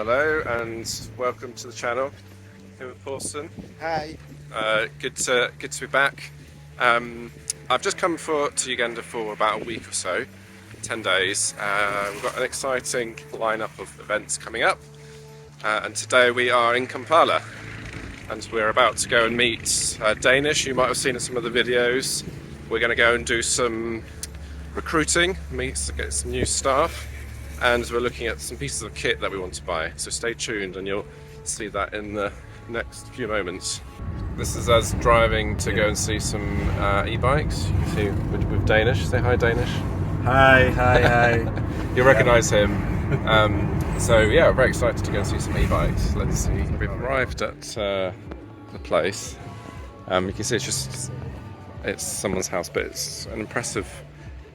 Hello and welcome to the channel. Here with Pauson. Hi. Good to be back. I've just come to Uganda for about a week or so, 10 days. We've got an exciting lineup of events coming up, and today we are in Kampala, and we're about to go and meet Danish. You might have seen in some of the videos. We're going to go and do some recruiting, get some new staff, and we're looking at some pieces of kit that we want to buy. So stay tuned and you'll see that in the next few moments. This is us driving to go and see some e-bikes. You can see with Danish. Say hi, Danish. Hi. You'll recognise him. So yeah, we're very excited to go and see some e-bikes. Let's see. We've arrived at the place. You can see it's someone's house, but it's an impressive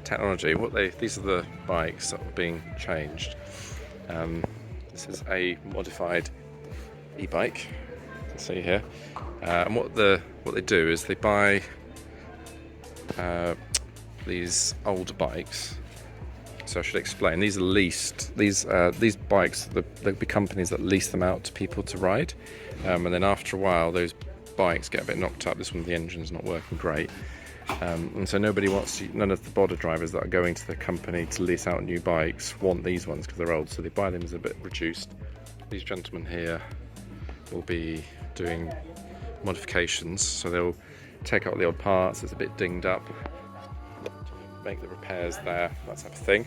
technology. These are the bikes that are being changed. This is a modified e-bike. You can see here. And what they do is they buy these old bikes. So I should explain. These are leased. These bikes, there'll be companies that lease them out to people to ride, and then after a while, those bikes get a bit knocked up. This one, the engine's not working great, and so none of the border drivers that are going to the company to lease out new bikes want these ones because they're old. So they buy them as a bit reduced. These gentlemen here will be doing modifications, so they'll take out the old parts. It's a bit dinged up. Make the repairs there, that type of thing,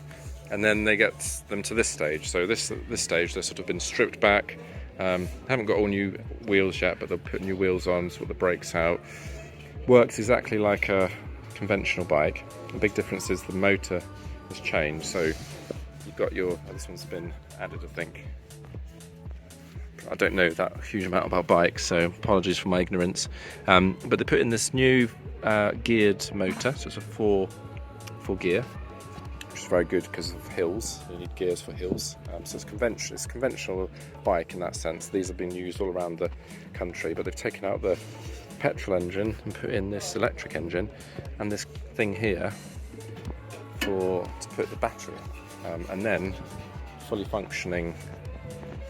and then they get them to this stage. So this stage, they've sort of been stripped back. Haven't got all new wheels yet, but they'll put new wheels on, sort the brakes out. Works exactly like a conventional bike. The big difference is the motor has changed. So you've got this one's been added, I think. I don't know that huge amount about bikes, so apologies for my ignorance. But they put in this new geared motor, so it's a four gear, which is very good because of hills. You need gears for hills. So it's a conventional bike in that sense. These have been used all around the country, but they've taken out the petrol engine and put in this electric engine and this thing here to put the battery in. And then fully functioning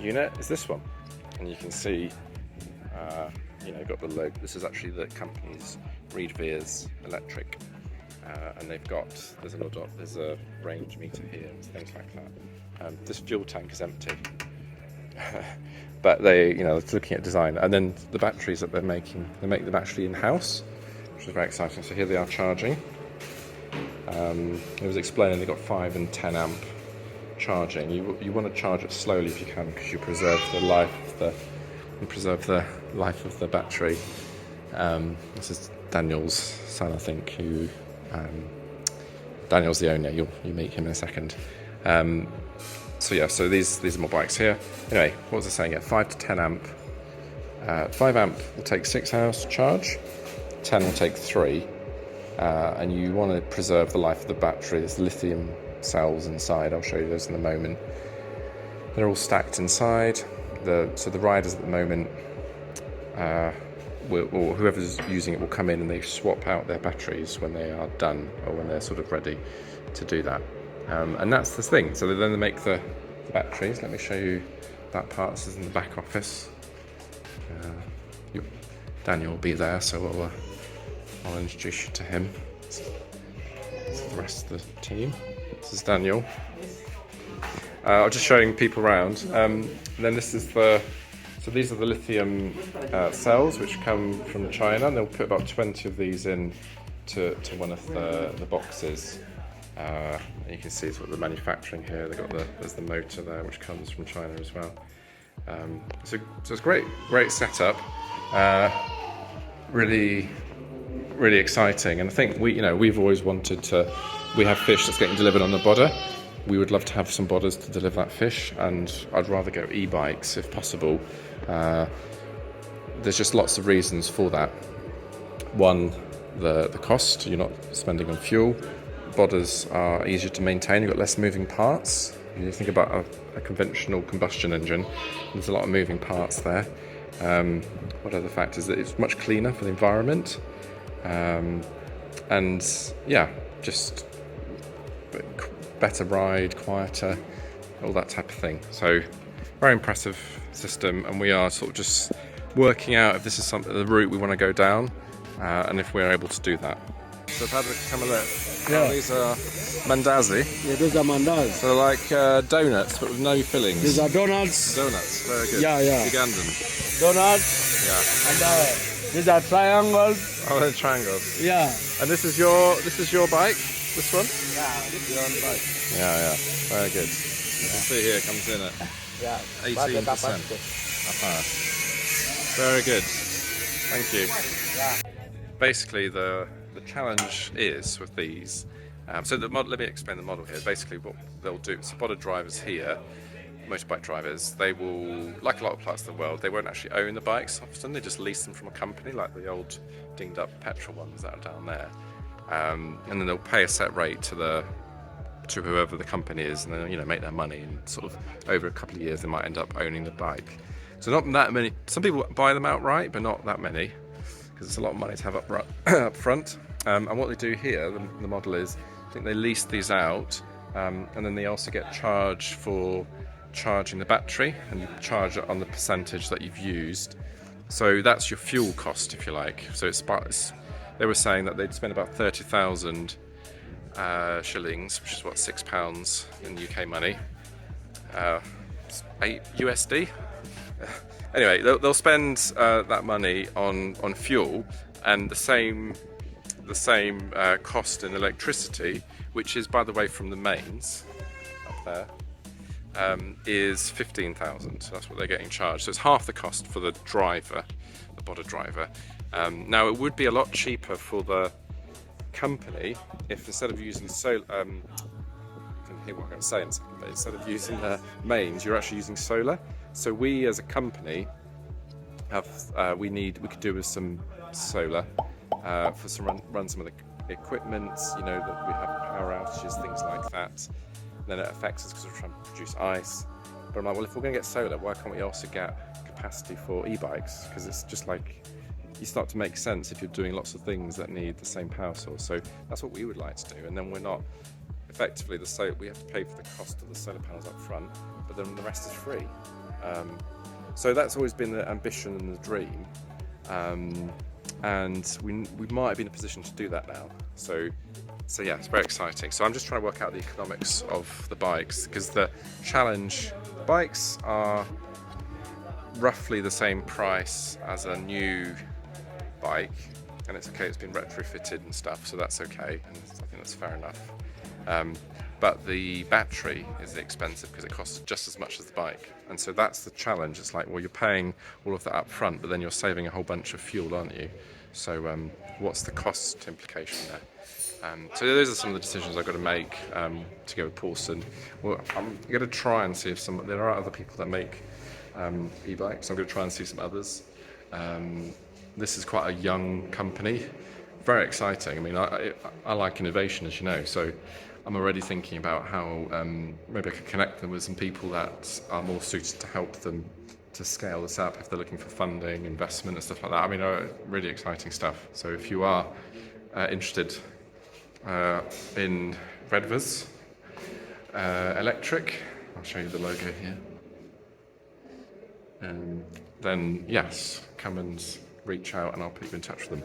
unit is this one. And you can see, got the logo. This is actually the company's Reed Veers electric. And there's a range meter here and things like that. This fuel tank is empty, but they're looking at design. And then the batteries that they make them actually in-house, which is very exciting. So here they are charging. It was explaining they've got 5 and 10 amp charging. You want to charge it slowly if you can, because you preserve the life of the battery. This is Daniel's son, I think, who. Daniel's the owner. You meet him in a second. So these are more bikes here. Anyway, what was I saying? Yeah, 5 to 10 amp. 5 amp will take 6 hours to charge. 10 will take 3. And you want to preserve the life of the battery. There's lithium cells inside. I'll show you those in a moment. They're all stacked inside. So the riders at the moment, or whoever's using it will come in and they swap out their batteries when they are done or when they're sort of ready to do that. And that's the thing. So then they make the batteries. Let me show you that part. This is in the back office. Daniel will be there, so I'll introduce you to him. This is the rest of the team. This is Daniel. I'm just showing people around. And then this is So these are the lithium cells which come from China, and they'll put about 20 of these in to one of the boxes. You can see sort of the manufacturing here. There's the motor there, which comes from China as well. So it's great setup. Really exciting, and I think we've always wanted to. We have fish that's getting delivered on the border. We would love to have some bodders to deliver that fish, and I'd rather go e-bikes if possible. There's just lots of reasons for that. One, the cost. You're not spending on fuel. Bodders are easier to maintain. You've got less moving parts. You think about a conventional combustion engine. There's a lot of moving parts there. What other factors? That it's much cleaner for the environment. And yeah, just better ride, quieter, all that type of thing. So very impressive system, and we are sort of just working out if this is something the route we want to go down, and if we're able to do that. So I've had to come a look. Yeah. These are mandazi. Yeah, these are mandas. So they're like donuts, but with no fillings. These are donuts. Donuts, very good. Yeah, yeah. Ugandan. Donuts. Yeah. And these are triangles. Oh, they're triangles. Yeah. And this is your bike. This one. Yeah, this is on bike. Yeah. Very good. You can see here it comes in at Yeah. 18%. Very good. Thank you. Yeah. Basically, the challenge is with these. So the model. Let me explain the model here. Basically, what they'll do. Spotted drivers here, motorbike drivers, they will, like a lot of parts of the world, they won't actually own the bikes often. They just lease them from a company, like the old dinged up petrol ones that are down there. And then they'll pay a set rate to whoever the company is, and then make their money. And sort of over a couple of years, they might end up owning the bike. So not that many. Some people buy them outright, but not that many, because it's a lot of money to have up front. And what they do here, the model is, I think they lease these out, and then they also get charged for charging the battery, and you charge it on the percentage that you've used. So that's your fuel cost, if you like. So they were saying that they'd spend about 30,000 shillings, which is what, £6 in UK money, 8 USD. Anyway, they'll spend that money on fuel, and the same cost in electricity, which is, by the way, from the mains up there, is 15,000. So that's what they're getting charged. So it's half the cost for the driver, the boda driver. Now it would be a lot cheaper for the company if, instead of using solar, you can hear what I'm going to say in a second, but instead of using mains, you're actually using solar. So we as a company we could do with some solar for run some of the equipment, that we have power outages, things like that. And then it affects us because we're trying to produce ice. But I'm like, well, if we're going to get solar, why can't we also get capacity for e-bikes? Because it's just like, you start to make sense if you're doing lots of things that need the same power source. So that's what we would like to do. And then we're not, effectively, we have to pay for the cost of the solar panels up front, but then the rest is free. So that's always been the ambition and the dream. And we might be in a position to do that now. So yeah, it's very exciting. So I'm just trying to work out the economics of the bikes, because the bikes are roughly the same price as a new bike, and it's okay, it's been retrofitted and stuff, so that's okay, and I think that's fair enough. But the battery is expensive because it costs just as much as the bike, and so that's the challenge. It's like, well, you're paying all of that up front, but then you're saving a whole bunch of fuel, aren't you? So what's the cost implication there? So those are some of the decisions I've got to make to go with Pauson. Well, I'm going to try and see if there are other people that make e-bikes. I'm going to try and see some others. This is quite a young company, very exciting. I mean, I like innovation, as you know, so I'm already thinking about how maybe I could connect them with some people that are more suited to help them to scale this up if they're looking for funding, investment and stuff like that. I mean, really exciting stuff. So if you are interested in Redvers Electric, I'll show you the logo here. Then yes, come and reach out and I'll put you in touch with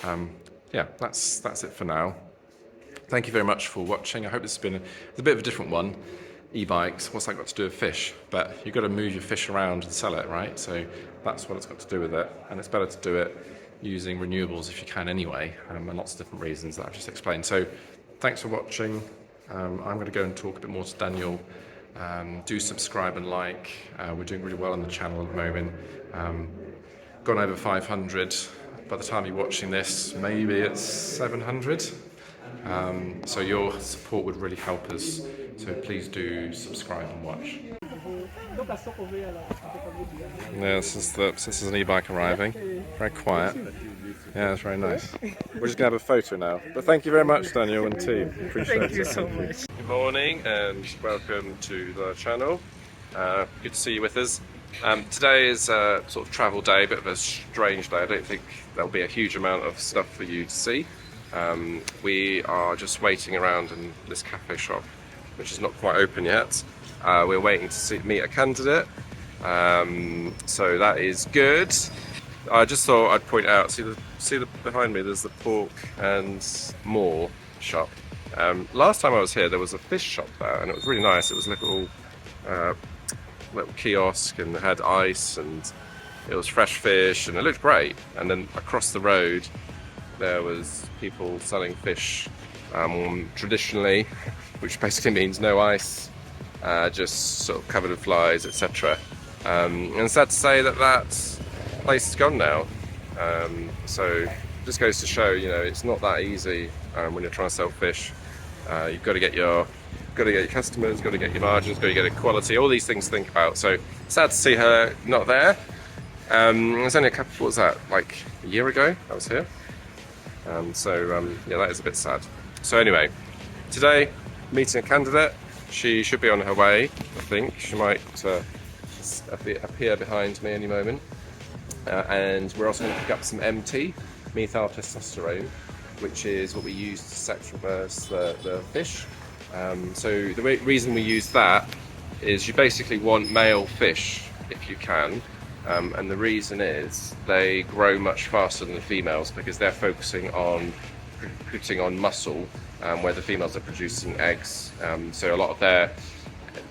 them. Yeah, that's it for now. Thank you very much for watching. I hope this has been a bit of a different one. E-bikes, what's that got to do with fish? But you've got to move your fish around and sell it, right? So that's what it's got to do with it. And it's better to do it using renewables if you can anyway, and lots of different reasons that I've just explained. So thanks for watching. I'm going to go and talk a bit more to Daniel. Do subscribe and like. We're doing really well on the channel at the moment. Gone over 500. By the time you're watching this, maybe it's 700. So your support would really help us. So please do subscribe and watch. Yeah, this is an e-bike arriving. Very quiet. Yeah, it's very nice. We're just going to have a photo now. But thank you very much, Daniel and team. Appreciate it. Thank you so much. Good morning and welcome to the channel. Good to see you with us. Today is a sort of travel day, a bit of a strange day. I don't think there'll be a huge amount of stuff for you to see. We are just waiting around in this cafe shop, which is not quite open yet. We're waiting to meet a candidate, So that is good. I just thought I'd point out, see the behind me, there's the pork and more shop. Last time I was here there was a fish shop there and it was really nice. It was a little kiosk and it had ice and it was fresh fish and it looked great. And then across the road there was people selling fish traditionally, which basically means no ice, just sort of covered with flies, etc. And it's sad to say that place is gone now. So it just goes to show, you know, it's not that easy when you're trying to sell fish. You've got to get your customers, got to get your margins, got to get your quality, all these things to think about. So sad to see her not there. It was only a couple, what was that, like a year ago I was here. Yeah, that is a bit sad. So anyway, today, meeting a candidate. She should be on her way, I think. She might appear behind me any moment. And we're also going to pick up some MT, methyl testosterone, which is what we use to sex reverse the fish. So the reason we use that is you basically want male fish if you can. And the reason is they grow much faster than the females because they're focusing on putting on muscle, where the females are producing eggs. So a lot of their,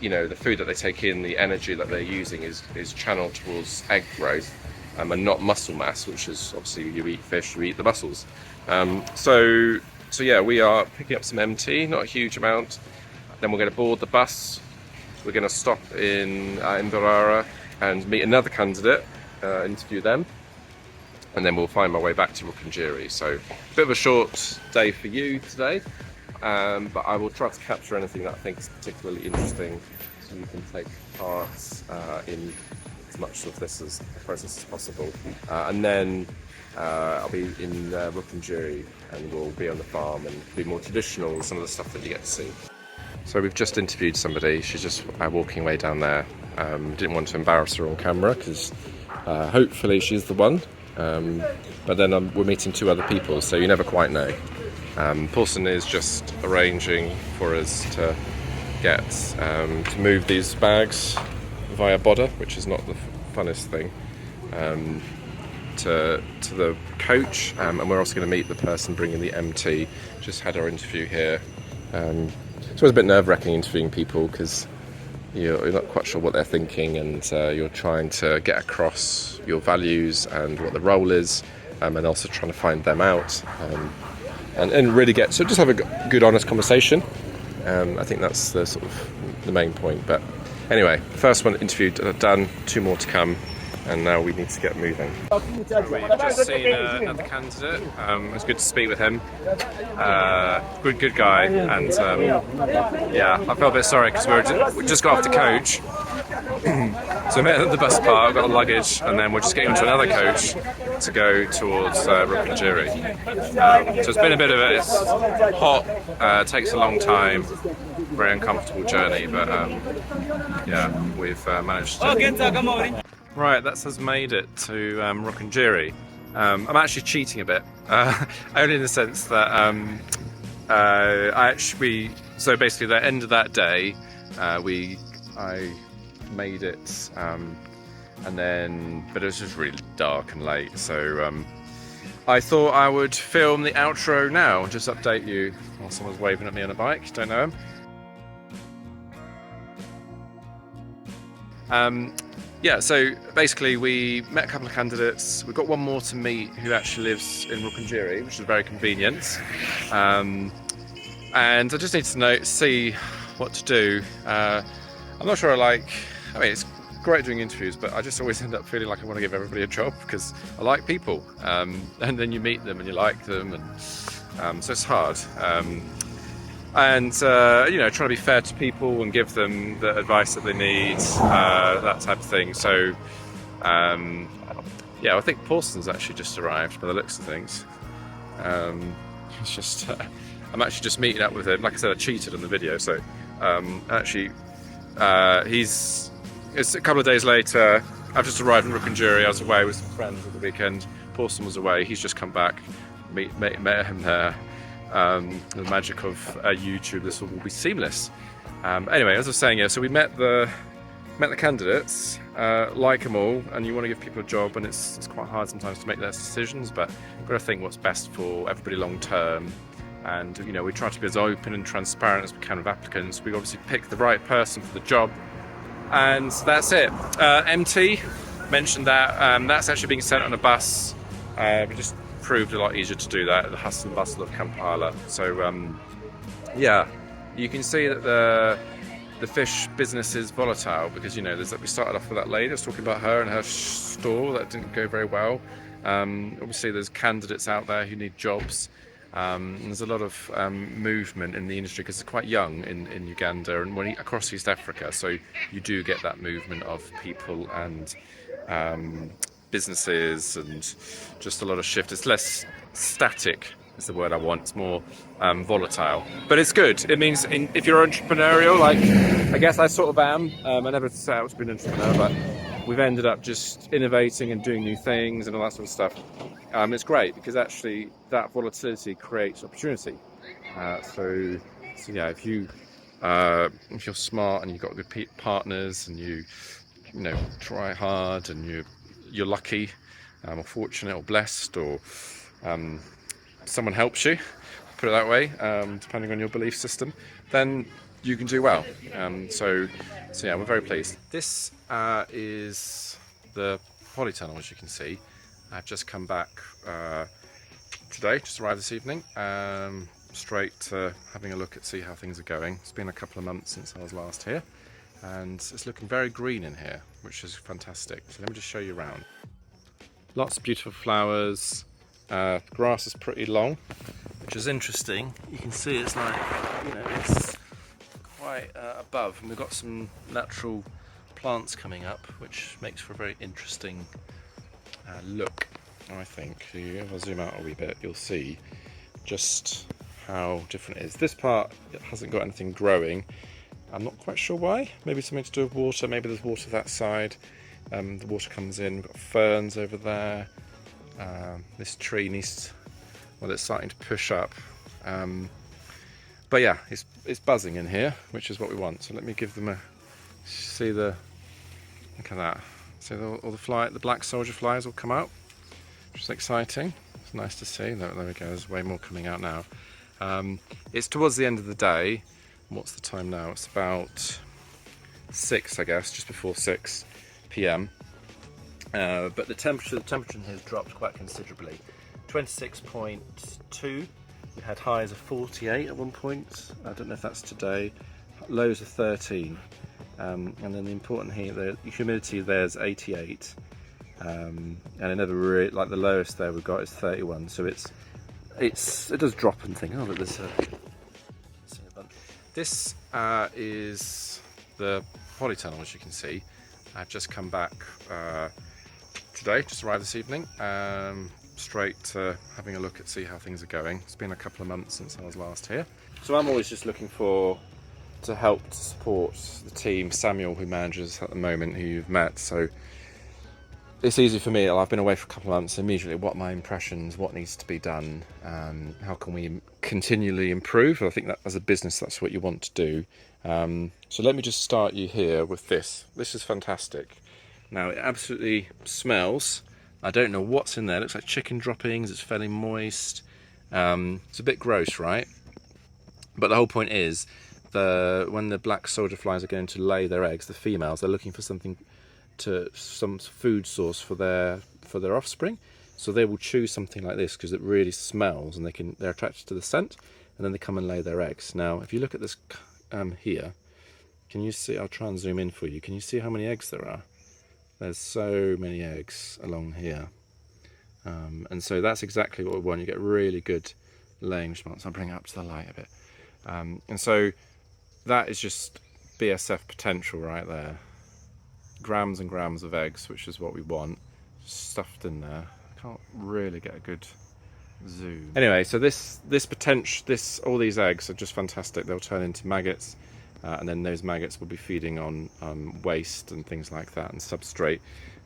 you know, the food that they take in, the energy that they're using is channeled towards egg growth, and not muscle mass, which is obviously you eat fish, you eat the muscles. So yeah, we are picking up some MT, not a huge amount. Then we're going to board the bus. We're going to stop in Mbarara and meet another candidate, interview them, and then we'll find my way back to Rukungiri. So a bit of a short day for you today, but I will try to capture anything that I think is particularly interesting so you can take part in as much of this as the process as possible. And then I'll be in Rukungiri and we'll be on the farm and be more traditional, some of the stuff that you get to see. So we've just interviewed somebody. She's just walking away down there. Didn't want to embarrass her on camera because hopefully she's the one. But then we're meeting two other people, so you never quite know. Pauson is just arranging for us to get to move these bags via Bodder, which is not the funnest thing, to the coach, and we're also going to meet the person bringing the MT. Just had our interview here. It's always a bit nerve-wracking interviewing people because you're not quite sure what they're thinking, and you're trying to get across your values and what the role is, and also trying to find them out, and really just have a good, honest conversation. I think that's the sort of the main point. But anyway, first one interviewed, done, two more to come, and now we need to get moving. We've just seen another candidate. It was good to speak with him. Good guy, and yeah, I felt a bit sorry because we just got off the coach. So we met at the bus park, got the luggage, and then we're just getting onto another coach to go towards Rukungiri. So it's been a bit of it's hot, takes a long time, very uncomfortable journey, but yeah, we've managed to. Right, that has made it to Rukungiri. I'm actually cheating a bit, only in the sense that so basically the end of that day, I made it, but it was just really dark and late, so I thought I would film the outro now, just update you while someone's waving at me on a bike, don't know him. Yeah, so basically we met a couple of candidates. We've got one more to meet who actually lives in Rukungiri, which is very convenient. And I just need to see what to do. I'm not sure I mean, it's great doing interviews, but I just always end up feeling like I want to give everybody a job because I like people. And then you meet them and you like them, and so it's hard. And you know, trying to be fair to people and give them the advice that they need, that type of thing. So yeah, I think Pauson's actually just arrived by the looks of things. It's just I'm actually just meeting up with him. Like I said, I cheated on the video, so actually it's a couple of days later. I've just arrived in Rukungiri. I was away with some friends at the weekend. Pauson was away. He's just come back. Met him there. The magic of YouTube, this will be seamless. Anyway, as I was saying, yeah, so we met the met the candidates, like them all, and you want to give people a job, and it's quite hard sometimes to make those decisions, but you've got to think what's best for everybody long term. And you know, we try to be as open and transparent as we can with applicants. We obviously pick the right person for the job, and that's it. MT mentioned that that's actually being sent on a bus. We just proved a lot easier to do that, the hustle and bustle of Kampala. So yeah, you can see that the fish business is volatile, because you know, we started off with that lady. I was talking about her and her store that didn't go very well. Obviously there's candidates out there who need jobs. There's a lot of movement in the industry because it's quite young in Uganda and across East Africa, so you do get that movement of people and businesses, and just a lot of shift. It's less static is the word I want. It's more volatile, but it's good. It means if you're entrepreneurial, like I guess I sort of am. I never set out to be an entrepreneur, but we've ended up just innovating and doing new things and all that sort of stuff. It's great because actually that volatility creates opportunity. So yeah, if you're smart and you've got good partners and you know, try hard and you're lucky or fortunate or blessed, or someone helps you, put it that way, depending on your belief system, then you can do well. So yeah, we're very pleased. This is the polytunnel, as you can see. I've just come back today, just arrived this evening, straight to having a look at see how things are going. It's been a couple of months since I was last here, and it's looking very green in here, which is fantastic. So let me just show you around. Lots of beautiful flowers. Grass is pretty long, which is interesting. You can see it's like, you know, it's quite above, and we've got some natural plants coming up, which makes for a very interesting look, I think. If I zoom out a wee bit, you'll see just how different it is. This part, it hasn't got anything growing. I'm not quite sure why. Maybe something to do with water. Maybe there's water that side. The water comes in. We've got ferns over there. This tree needs, well, it's starting to push up. But yeah, it's buzzing in here, which is what we want. So let me give them look at that. So all the black soldier flies will come out, which is exciting. It's nice to see. There we go, there's way more coming out now. It's towards the end of the day. What's the time now? It's about 6, I guess, just before 6 p.m. But the temperature in here has dropped quite considerably. 26.2. We had highs of 48 at one point. I don't know if that's today. Lows of 13. And then the important heat, the humidity there is 88. And it never really, like the lowest there we've got is 31. So it does drop and think, oh look, there's a bunch. This is the polytunnel, as you can see. I've just come back today, just arrived this evening, straight to having a look at see how things are going. It's been a couple of months since I was last here. So I'm always just looking to help to support the team. Samuel, who manages at the moment, who you've met, so it's easy for me. I've been away for a couple of months. Immediately, what are my impressions, what needs to be done, how can we continually improve? I think that as a business, that's what you want to do. So let me just start you here with this. This is fantastic. Now, it absolutely smells. I don't know what's in there. It looks like chicken droppings. It's fairly moist. It's a bit gross, right? But the whole point is, when the black soldier flies are going to lay their eggs, the females, they're looking for some food source for their offspring. So they will choose something like this because it really smells, and they're attracted to the scent, and then they come and lay their eggs. Now, if you look at this here, can you see? I'll try and zoom in for you. Can you see how many eggs there are? There's so many eggs along here, and so that's exactly what we want. You get really good laying response. I'll bring it up to the light a bit, and so that is just BSF potential right there. Grams and grams of eggs, which is what we want, stuffed in there. I can't really get a good zoom. Anyway, so all these eggs are just fantastic. They'll turn into maggots, and then those maggots will be feeding on waste and things like that, and substrate.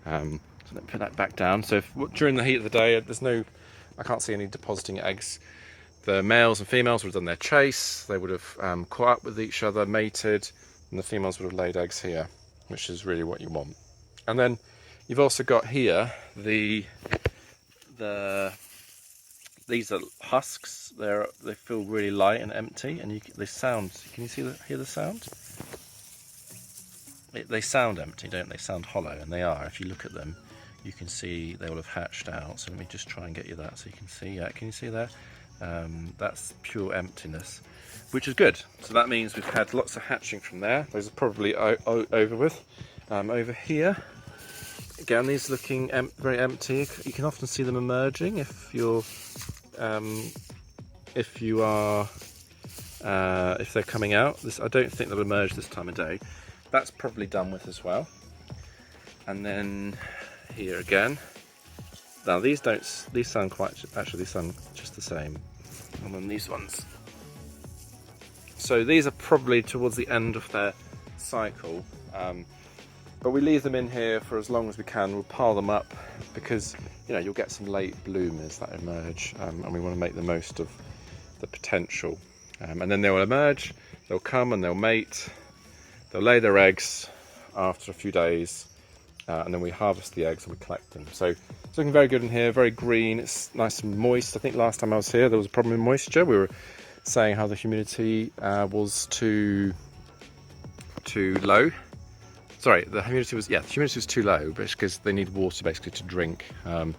So let me put that back down. So during the heat of the day, I can't see any depositing eggs. The males and females would have done their chase. They would have caught up with each other, mated, and the females would have laid eggs here. which is really what you want. And then you've also got here these are husks. They feel really light and empty, and they sound. Can you hear the sound? They sound empty, don't they? Sound hollow, and they are. If you look at them, you can see they will have hatched out. So let me just try and get you that so you can see. Yeah, can you see that? That's pure emptiness, which is good. So that means we've had lots of hatching from there. Those are probably over with. Over here, again, these are looking very empty. You can often see them emerging if they're coming out. I don't think they'll emerge this time of day. That's probably done with as well. And then here again. Now these sound they sound just the same. And then these ones. So these are probably towards the end of their cycle. But we leave them in here for as long as we can. We'll pile them up because you'll get some late bloomers that emerge, and we want to make the most of the potential. And then they will emerge. They'll come and they'll mate. They'll lay their eggs after a few days, and then we harvest the eggs and we collect them. So it's looking very good in here, very green. It's nice and moist. I think last time I was here there was a problem with moisture. We were saying how the humidity was too low. Sorry, the humidity was too low, but it's because they need water basically to drink. I'm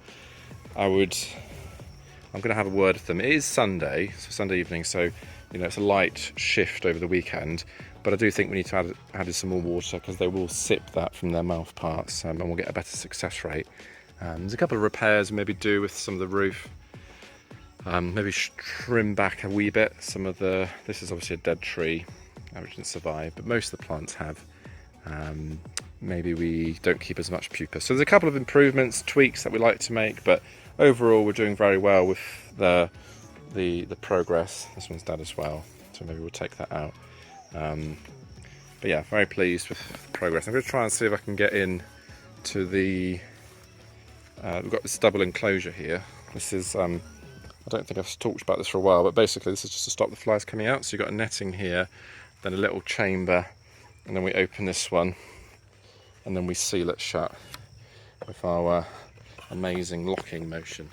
going to have a word with them. It is Sunday evening, so it's a light shift over the weekend. But I do think we need to add some more water because they will sip that from their mouth parts, and we'll get a better success rate. There's a couple of repairs maybe do with some of the roof. Maybe trim back a wee bit. This is obviously a dead tree, which didn't survive, but most of the plants have. Maybe we don't keep as much pupa. So there's a couple of improvements, tweaks that we like to make, but overall we're doing very well with the progress. This one's dead as well, so maybe we'll take that out. But yeah, very pleased with progress. I'm going to try and see if I can get in to we've got this double enclosure here. This is, I don't think I've talked about this for a while, but basically this is just to stop the flies coming out. So you've got a netting here, then a little chamber, and then we open this one, and then we seal it shut with our amazing locking motion.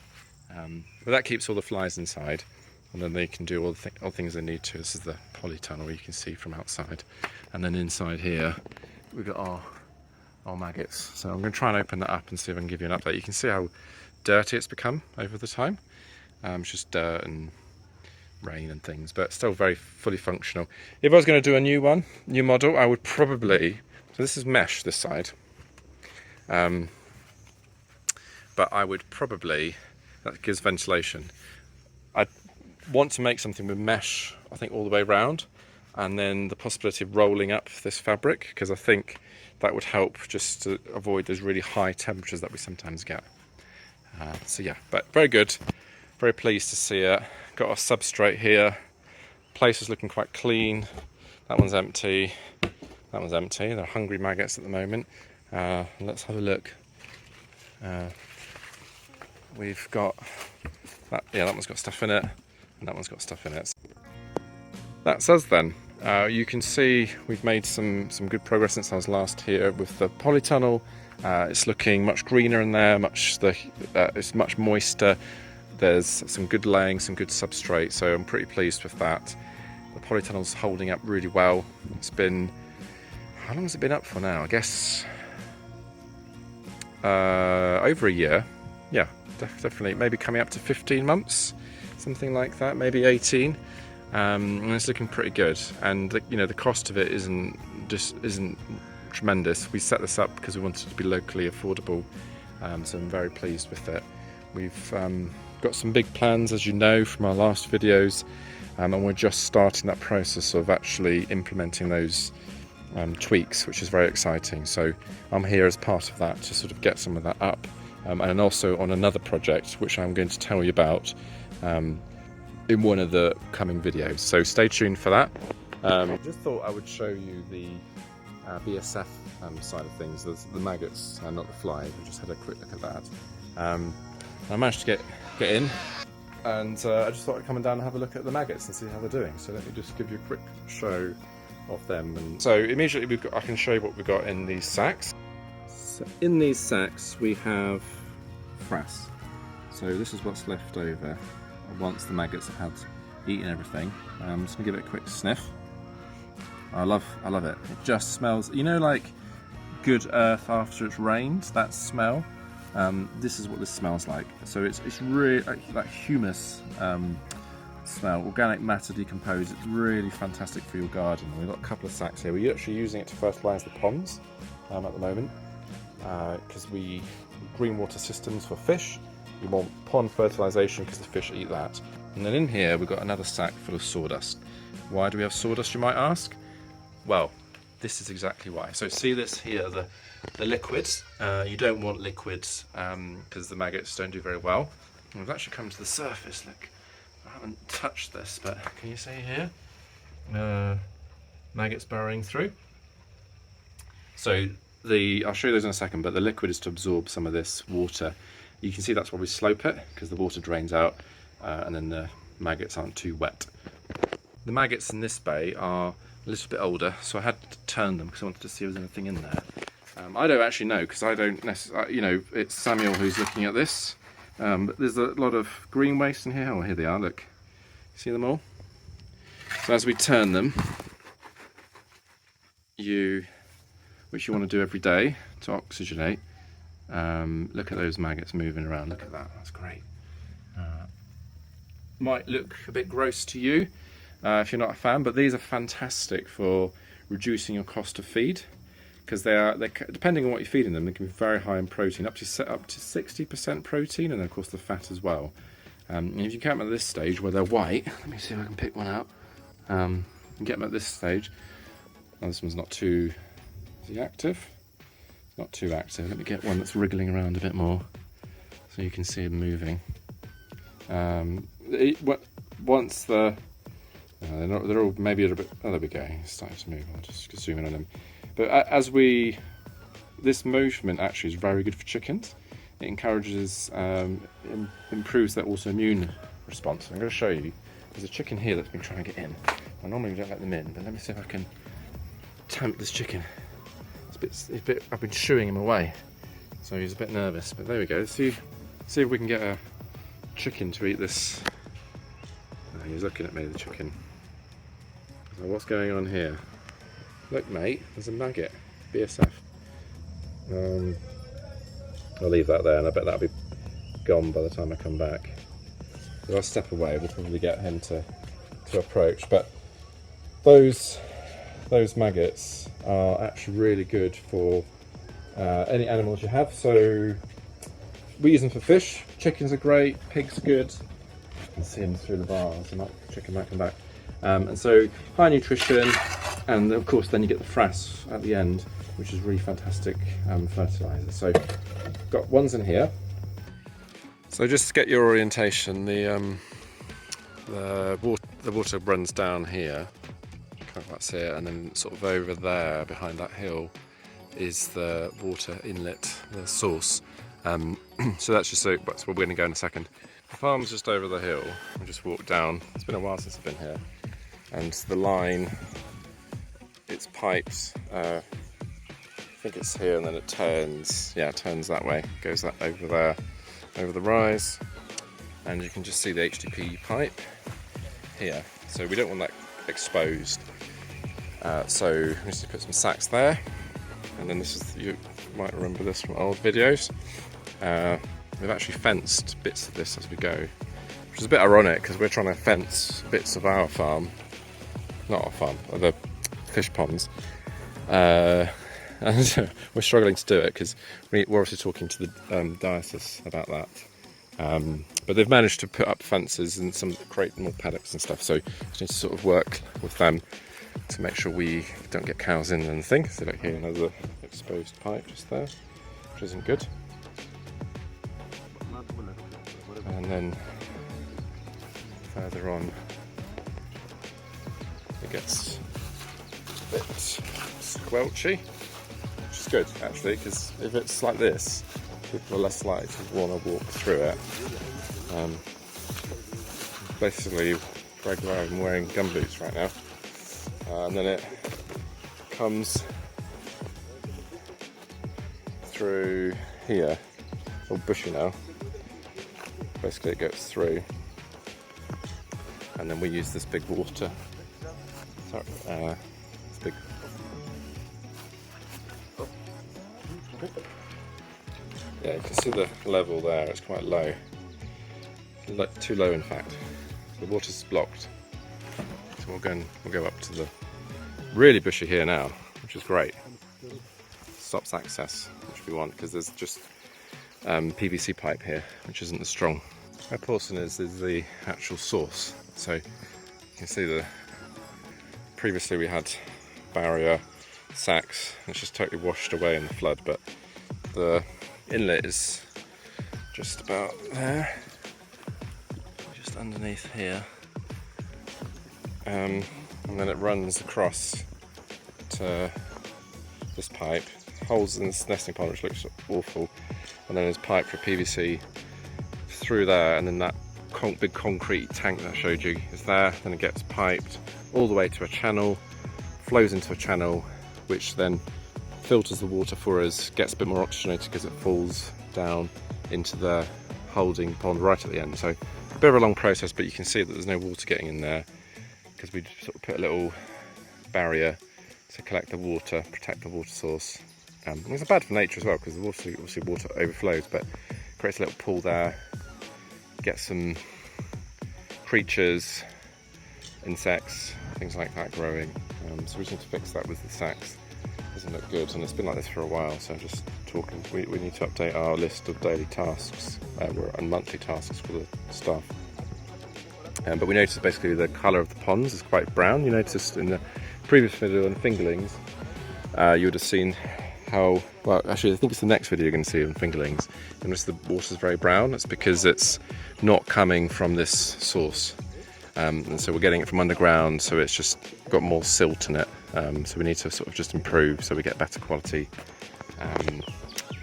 But that keeps all the flies inside, and then they can do all the things they need to. This is the polytunnel you can see from outside, and then inside here we've got our maggots. So I'm going to try and open that up and see if I can give you an update. You can see how dirty it's become over the time. It's just dirt and rain and things, but still very fully functional. If I was going to do a new model, I would probably, so this is mesh this side, but I would probably, that gives ventilation. I'd want to make something with mesh, I think, all the way around, and then the possibility of rolling up this fabric, because I think that would help just to avoid those really high temperatures that we sometimes get. So yeah, but very good, very pleased to see it. Got our substrate here. Place is looking quite clean. That one's empty. That one's empty. They're hungry maggots at the moment. Let's have a look. We've got that. Yeah, that one's got stuff in it, and that one's got stuff in it. That's us then. You can see we've made some good progress since I was last here with the polytunnel. It's looking much greener in there. It's much moister. There's some good laying, some good substrate, so I'm pretty pleased with that. The polytunnel's holding up really well. It's been, how long has it been up for now? I guess over a year. Yeah, definitely. Maybe coming up to 15 months, something like that, maybe 18. And it's looking pretty good. And the cost of it isn't tremendous. We set this up because we wanted it to be locally affordable, so I'm very pleased with it. We've got some big plans, as you know from our last videos, and we're just starting that process of actually implementing those tweaks, which is very exciting. So I'm here as part of that to sort of get some of that up, and also on another project which I'm going to tell you about in one of the coming videos, so stay tuned for that. Just thought I would show you the BSF side of things, the maggots and not the flies. We just had a quick look at that. I managed to get in, and I just thought I'd come down and have a look at the maggots and see how they're doing. So let me just give you a quick show of them. And so immediately I can show you what we've got in these sacks. So in these sacks we have frass. So this is what's left over once the maggots have had eaten everything. I'm just gonna give it a quick sniff. I love it. It just smells, you know, like good earth after it's rained, that smell. This is what this smells like. So it's really like humus smell, organic matter decomposed. It's really fantastic for your garden. We've got a couple of sacks here. We're actually using it to fertilise the ponds at the moment, because we green water systems for fish. We want pond fertilisation because the fish eat that. And then in here we've got another sack full of sawdust. Why do we have sawdust, you might ask? Well, this is exactly why. So see this here, the liquids. You don't want liquids because the maggots don't do very well. And we've actually come to the surface. Look, I haven't touched this, but can you see here? Maggots burrowing through. So I'll show you those in a second, but the liquid is to absorb some of this water. You can see that's why we slope it, because the water drains out and then the maggots aren't too wet. The maggots in this bay are a little bit older, so I had to turn them because I wanted to see if there's anything in there. I don't actually know, because I don't necessarily, you know, it's Samuel who's looking at this. But there's a lot of green waste in here. Oh, here they are, look. See them all? So as we turn them, which you want to do every day to oxygenate, look at those maggots moving around. Look at that, that's great. Might look a bit gross to you if you're not a fan, but these are fantastic for reducing your cost of feed, because they're depending on what you're feeding them, they can be very high in protein, up to 60% protein, and of course the fat as well. And if you get them at this stage where they're white, let me see if I can pick one out. You get them at this stage. Oh, this one's not too. Is he active? It's not too active. Let me get one that's wriggling around a bit more, so you can see him moving. Once they're all maybe a little bit. Oh, there we go. It's starting to move. I'll just zoom in on them. But this movement actually is very good for chickens. It encourages, improves their autoimmune response. I'm going to show you. There's a chicken here that's been trying to get in. I normally don't let them in, but let me see if I can tempt this chicken. It's a bit. I've been shooing him away, so he's a bit nervous. But there we go. Let's see if we can get a chicken to eat this. Oh, he's looking at me, the chicken. So what's going on here? Look, mate, there's a maggot. BSF. I'll leave that there, and I bet that'll be gone by the time I come back. If I step away, we'll probably get him to approach. But those maggots are actually really good for any animals you have. So we use them for fish. Chickens are great. Pigs are good. You can see them through the bars. The chicken might come back. And so high nutrition, and of course then you get the frass at the end, which is really fantastic fertilizer. So got ones in here. So just to get your orientation, the water runs down here. That's here, and then sort of over there behind that hill is the water inlet, the source. So that's just that's where we're going to go in a second. The farm's just over the hill. I just walked down. It's been a while since I've been here, and the line, it's piped. I think it's here, and then it turns. Yeah, it turns that way. Goes that over there, over the rise, and you can just see the HDP pipe here. So we don't want that exposed. So we just put some sacks there, and then this is, you might remember this from old videos. We've actually fenced bits of this as we go, which is a bit ironic because we're trying to fence bits of our farm, not our farm, the fish ponds, and we're struggling to do it because we're obviously talking to the diocese about that. But they've managed to put up fences and create more paddocks and stuff, so just need to sort of work with them to make sure we don't get cows in and anything. So like here, another exposed pipe just there, which isn't good. And then further on it gets a bit squelchy, which is good actually, because if it's like this, people are less likely to want to walk through it. Basically, I'm wearing gumboots right now. and then it comes through here, all bushy now. Basically it goes through, and then we use this big water, this big, yeah, you can see the level there, it's quite low, too low in fact. The water's blocked, so we'll go up to the really bushy here now, which is great. Stops access, which we want, because there's just PVC pipe here, which isn't as strong. Where Pauson is the actual source. So you can see previously we had barrier, sacks, and it's just totally washed away in the flood, but the inlet is just about there, just underneath here. And then it runs across to this pipe, holes in this nesting pond, which looks awful, and then there's pipe for PVC through there, and then that big concrete tank that I showed you is there. Then it gets piped all the way to a channel, flows into a channel, which then filters the water for us, gets a bit more oxygenated because it falls down into the holding pond right at the end. So a bit of a long process, but you can see that there's no water getting in there because we sort of put a little barrier to collect the water, protect the water source. It's bad for nature as well, because the water overflows, but creates a little pool there, gets some creatures, insects, things like that growing. So we just need to fix that with the sacks. Doesn't look good, and it's been like this for a while, so just talking, we need to update our list of daily tasks and monthly tasks for the staff. But we noticed basically the colour of the ponds is quite brown. You noticed in the previous video on fingerlings, you would have seen how, well actually I think it's the next video you're going to see on fingerlings, you notice the water's very brown. It's because it's not coming from this source, and so we're getting it from underground, so it's just got more silt in it, so we need to sort of just improve so we get better quality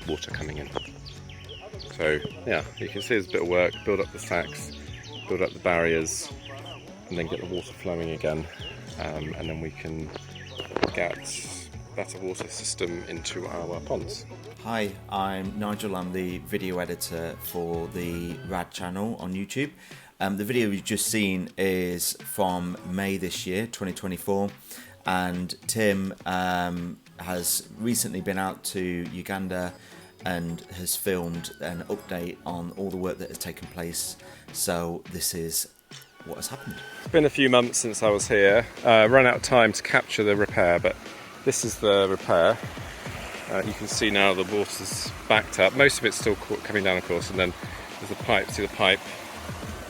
water coming in. So yeah, you can see there's a bit of work, build up the sacks, build up the barriers, and then get the water flowing again, and then we can get better water system into our ponds. Hi, I'm Nigel. I'm the video editor for the RAD channel on YouTube. The video you've just seen is from May this year, 2024, and Tim has recently been out to Uganda and has filmed an update on all the work that has taken place. So this is what has happened. It's been a few months since I was here. Run out of time to capture the repair, but this is the repair. You can see now the water's backed up. Most of it's still coming down, of course, and then there's the pipe. See the pipe,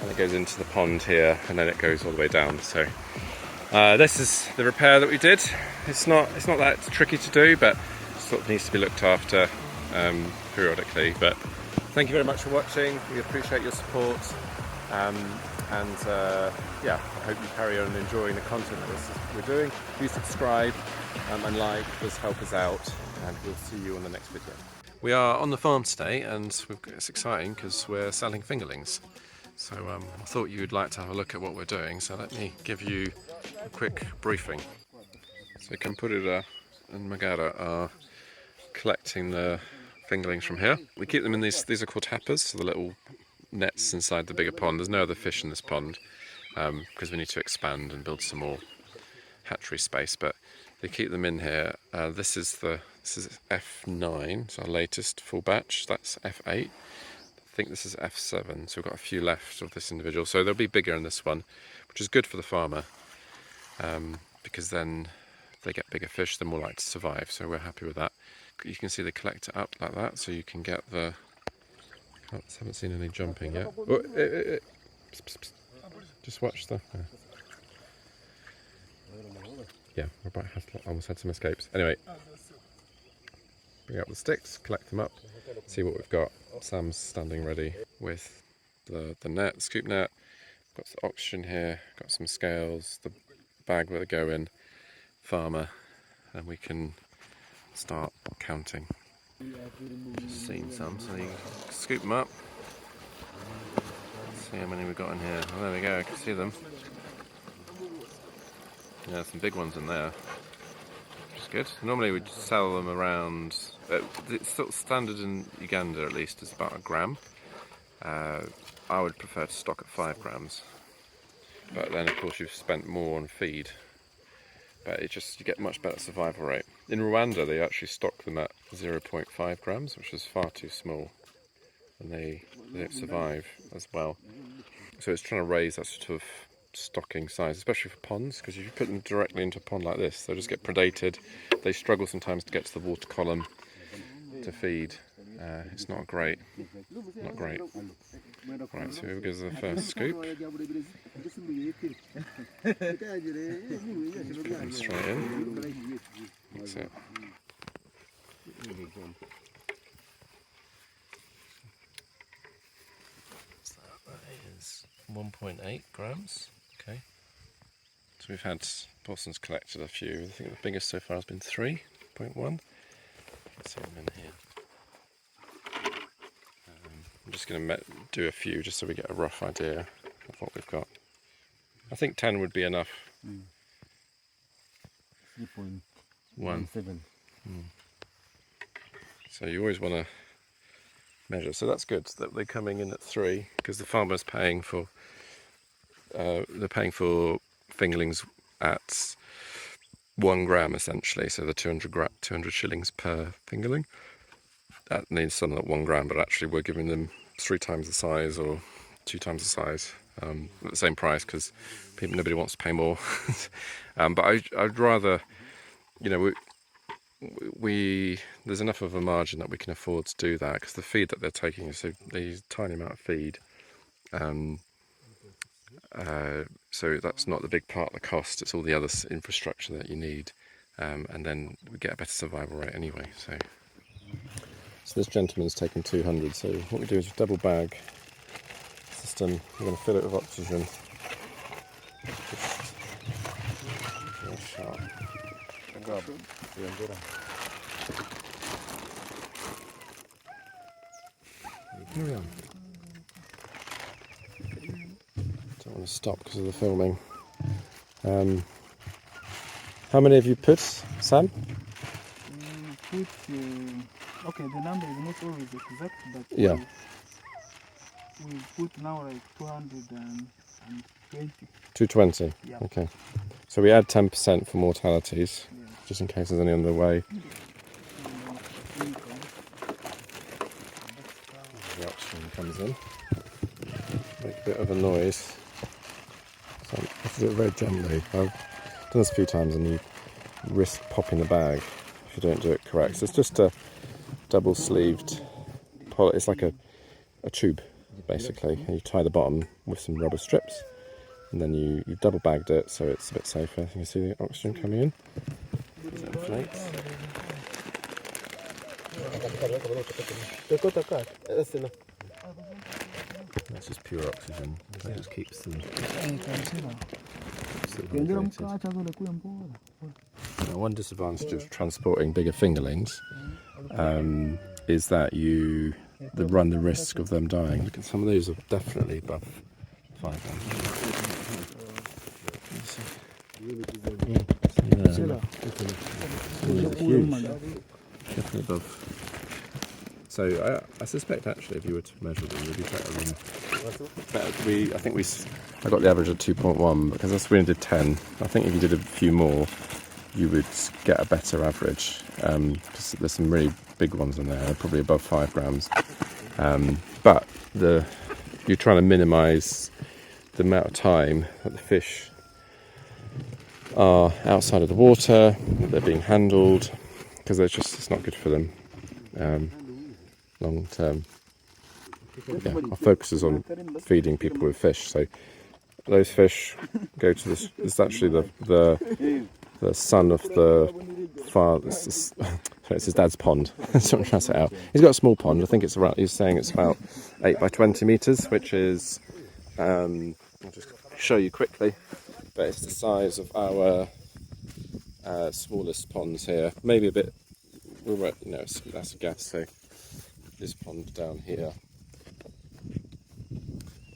and it goes into the pond here, and then it goes all the way down. So this is the repair that we did. It's not that tricky to do, but it sort of needs to be looked after periodically. But thank you very much for watching. We appreciate your support, yeah, I hope you carry on enjoying the content that we're doing. Please subscribe and like, does help us out, and we'll see you on the next video. We are on the farm today, and it's exciting because we're selling fingerlings. So I thought you'd like to have a look at what we're doing, so let me give you a quick briefing. So Kampurira and Magara are collecting the fingerlings from here. We keep them in these are called happers, so the little nets inside the bigger pond. There's no other fish in this pond because we need to expand and build some more hatchery space, but they keep them in here. This is F9, so our latest full batch. That's F8. I think this is F7, so we've got a few left of this individual. So they'll be bigger in this one, which is good for the farmer because then they get bigger fish, they're more likely to survive. So we're happy with that. You can see they collect it up like that, so you can get the. Haven't seen any jumping yet. Oh, psst, psst, psst. Just watch the. Yeah, I almost had some escapes. Anyway, bring up the sticks, collect them up, see what we've got. Sam's standing ready with the net, scoop net. Got the oxygen here, got some scales, the bag where they go in, farmer, and we can start counting. Just seen some, so you can scoop them up. See how many we've got in here. Oh, there we go, I can see them. Yeah, some big ones in there, which is good. Normally we'd sell them around, it's sort of standard in Uganda at least, is about 1 gram. I would prefer to stock at 5 grams, but then of course you've spent more on feed, but you get much better survival rate. In Rwanda they actually stock them at 0.5 grams, which is far too small, and they don't survive as well. So it's trying to raise that sort of stocking size, especially for ponds, because if you put them directly into a pond like this, they'll just get predated. They struggle sometimes to get to the water column to feed. It's not great. Right, so here goes the first scoop. Just put them straight in. That's it. That is 1.8 grams. Okay. So we've had, Pauson's collected a few. I think the biggest so far has been 3.1. Let's see them in here. I'm just going to do a few just so we get a rough idea of what we've got. I think 10 would be enough. 3.17. So you always want to measure. So that's good that they're coming in at 3, because the farmer's paying for they're paying for fingerlings at 1 gram essentially. So the 200 shillings per fingerling. That needs some at 1 gram, but actually we're giving them 3 times the size or 2 times the size at the same price, because nobody wants to pay more. But I'd rather, you know, there's enough of a margin that we can afford to do that, because the feed that they're taking is so they use a tiny amount of feed. So that's not the big part of the cost, it's all the other infrastructure that you need, and then we get a better survival rate anyway. So this gentleman's taken 200, so what we do is a double bag system. We're going to fill it with oxygen. Carry on. Don't want to stop because of the filming. How many have you put, Sam? Okay, the number is not always exact, but Yeah. we put now like 220. 220? Yeah. Okay. So we add 10% for mortalities, just in case there's any on the way. The oxygen comes in. Make a bit of a noise. So I have to do it very gently. I've done this a few times and you risk popping the bag if you don't do it correct. So it's just a double-sleeved, it's like a tube basically, and you tie the bottom with some rubber strips, and then you've double bagged it so it's a bit safer. You can see the oxygen coming in. As it inflates. That's just pure oxygen. That just keeps them hydrated. Now, one disadvantage of transporting bigger fingerlings is that you run the risk of them dying. Look at some of those are definitely above 5 grams. Definitely above. So I suspect actually if you were to measure them, you'd be better than. I got the average of 2.1 because that's we only did 10. I think if you did a few more, you would get a better average. Because there's some really big ones in there, they're probably above 5 grams. But you're trying to minimise the amount of time that the fish are outside of the water, that they're being handled, because it's not good for them long term. Yeah, our focus is on feeding people with fish. So those fish go to this. It's actually the son of the father. It's his dad's pond. That's what I'm trying to say out. He's got a small pond. I think it's around. He's saying it's about 8 by 20 meters, which is. I'll just show you quickly, but it's the size of our smallest ponds here. Maybe a bit. That's a guess. So this pond down here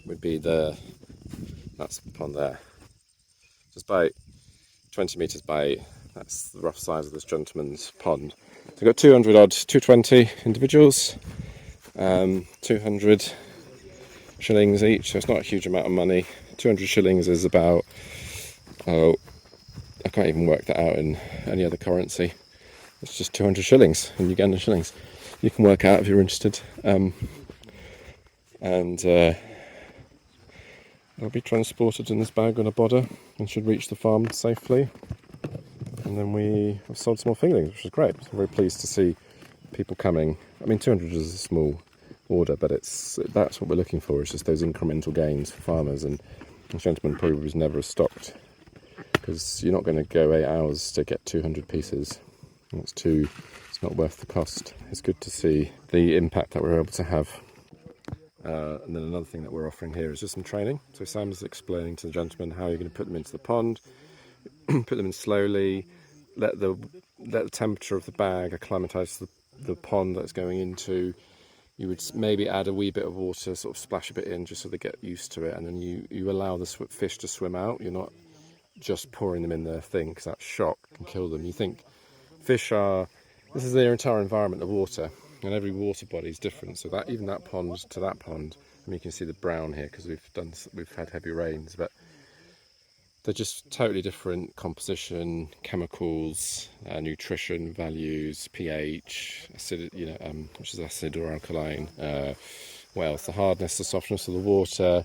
would be that's the pond there. Just about 20 metres by 8. That's the rough size of this gentleman's pond. So we've got 200 odd, 220 individuals, 200 shillings each, so it's not a huge amount of money. 200 shillings is about, oh, I can't even work that out in any other currency. It's just 200 shillings in Ugandan shillings. You can work out if you're interested. They'll be transported in this bag on a bodder and should reach the farm safely. And then we have sold some more fingerlings, which is great. I'm very pleased to see people coming. I mean, 200 is a small order, but that's what we're looking for. It's just those incremental gains for farmers. And the gentleman probably was never as stocked, because you're not going to go 8 hours to get 200 pieces. It's not worth the cost. It's good to see the impact that we're able to have. And then another thing that we're offering here is just some training. So Sam's explaining to the gentleman how you're going to put them into the pond, put them in slowly, let the temperature of the bag acclimatise the pond that it's going into. You would maybe add a wee bit of water, sort of splash a bit in, just so they get used to it, and then you allow the fish to swim out. You're not just pouring them in the thing, because that shock can kill them. You think fish this is their entire environment of water, and every water body is different. So that even that pond to that pond, I mean, you can see the brown here because we've had heavy rains, but they're just totally different composition, chemicals, nutrition values, pH, acid, which is acid or alkaline. What else? The hardness, the softness of the water.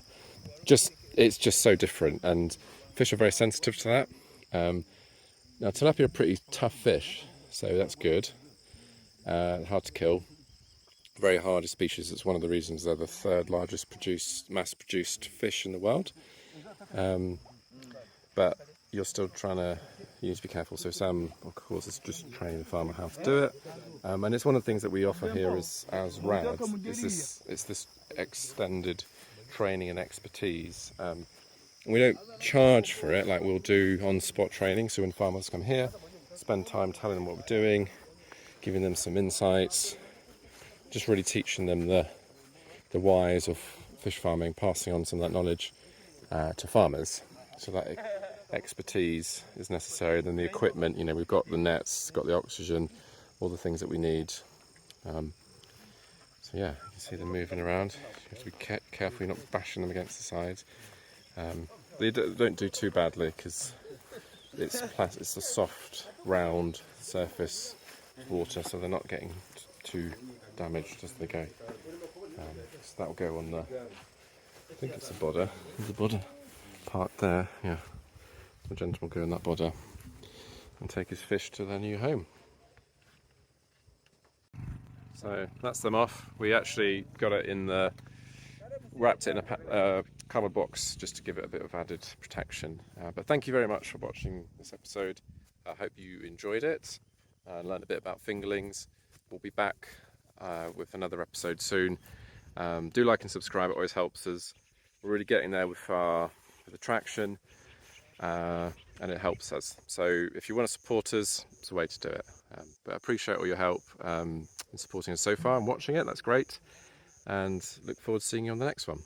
It's just so different, and fish are very sensitive to that. Now tilapia are pretty tough fish, so that's good. Hard to kill. Very hardy species. It's one of the reasons they're the third largest mass-produced fish in the world. But you're still you need to be careful. So Sam, of course, is just training the farmer how to do it. And it's one of the things that we offer here as RADs. It's this extended training and expertise. We don't charge for it like we'll do on-spot training. So when farmers come here, spend time telling them what we're doing, giving them some insights, just really teaching them the whys of fish farming, passing on some of that knowledge to farmers. So that expertise is necessary. Then the equipment, we've got the nets, got the oxygen, all the things that we need. So yeah, you can see them moving around. You have to be careful you're not bashing them against the sides. They don't do too badly because it's a soft, round surface water, so they're not getting too damaged as they go. So that'll go on the, I think it's a bodder. There's a bodder parked there, yeah. The gentleman will go in that bodder and take his fish to their new home. So that's them off. We actually got it wrapped it in a cardboard box just to give it a bit of added protection. But thank you very much for watching this episode. I hope you enjoyed it and learned a bit about fingerlings. We'll be back with another episode soon. Do like and subscribe, it always helps us. We're really getting there with attraction, and it helps us. So if you want to support us, it's a way to do it. But I appreciate all your help in supporting us so far and watching it. That's great, and look forward to seeing you on the next one.